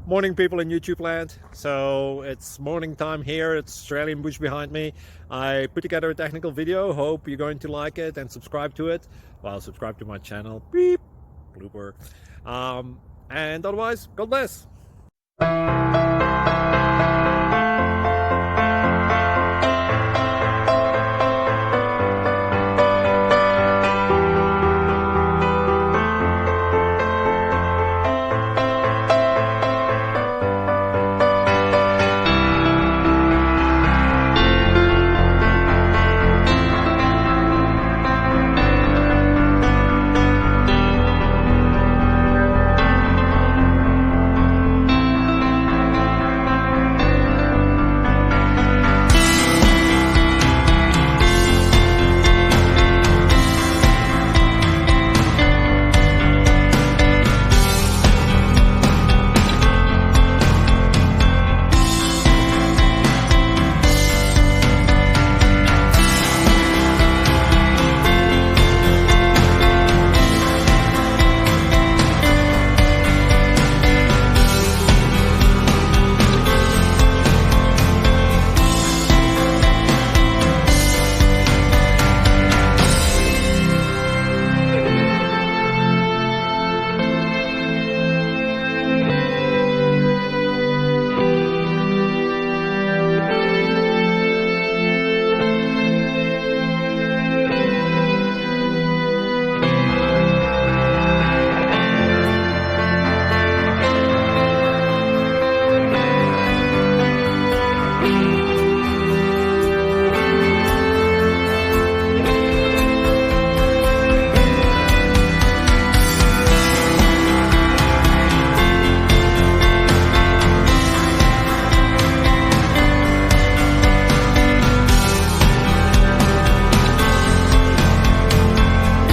Morning, people in YouTube land. So it's morning time here. It's Australian bush behind me. I put together a technical video. Hope you're going to like it and subscribe to it. Well, subscribe to my channel. Beep. Blooper. And otherwise, God bless.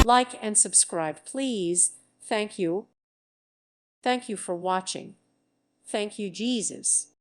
Like and subscribe, please. Thank you. Thank you for watching. Thank you, Jesus.